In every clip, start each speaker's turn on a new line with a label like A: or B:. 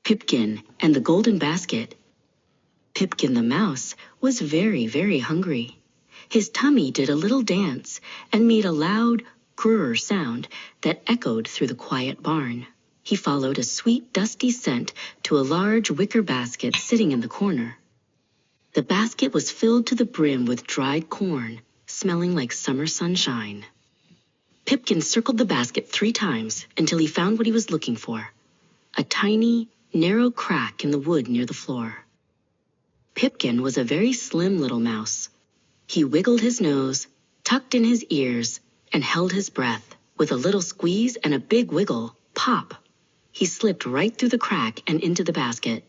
A: Pipkin and the Golden Basket. Pipkin the mouse was very, very hungry. His tummy did a little dance and made a loud grrr sound that echoed through the quiet barn. He followed a sweet, dusty scent to a large wicker basket sitting in the corner. The basket was filled to the brim with dried corn, smelling like summer sunshine. Pipkin circled the basket 3 times until he found what he was looking for, a tiny, narrow crack in the wood near the floor. Pipkin was a very slim little mouse. He wiggled his nose, tucked in his ears, and held his breath. With a little squeeze and a big wiggle, pop! He slipped right through the crack and into the basket.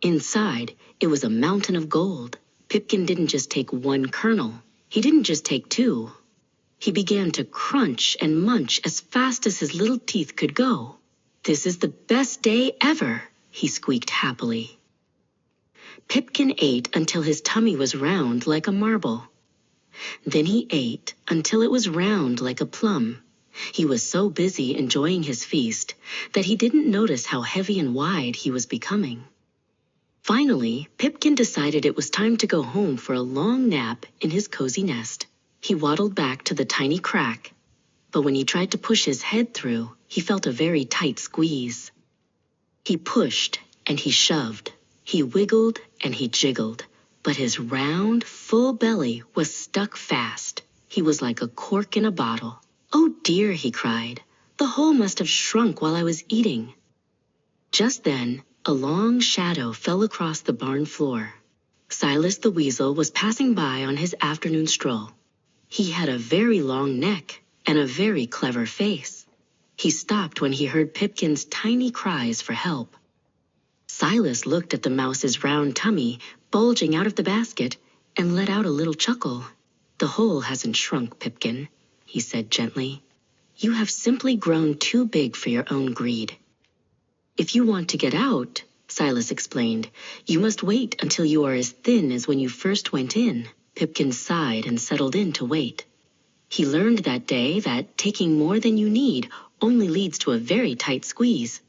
A: Inside, it was a mountain of gold. Pipkin didn't just take 1 kernel. He didn't just take 2. He began to crunch and munch as fast as his little teeth could go. "This is the best day ever," he squeaked happily. Pipkin ate until his tummy was round like a marble. Then he ate until it was round like a plum. He was so busy enjoying his feast that he didn't notice how heavy and wide he was becoming. Finally, Pipkin decided it was time to go home for a long nap in his cozy nest. He waddled back to the tiny crack, but when he tried to push his head through, he felt a very tight squeeze. He pushed and he shoved. He wiggled and he jiggled, but his round, full belly was stuck fast. He was like a cork in a bottle. "Oh dear," he cried. "The hole must have shrunk while I was eating." Just then, a long shadow fell across the barn floor. Silas the Weasel was passing by on his afternoon stroll. He had a very long neck and a very clever face. He stopped when he heard Pipkin's tiny cries for help. Silas looked at the mouse's round tummy bulging out of the basket and let out a little chuckle. "The hole hasn't shrunk, Pipkin," he said gently. "You have simply grown too big for your own greed." "If you want to get out," Silas explained, "you must wait until you are as thin as when you first went in." Pipkin sighed and settled in to wait. He learned that day that taking more than you need only leads to a very tight squeeze.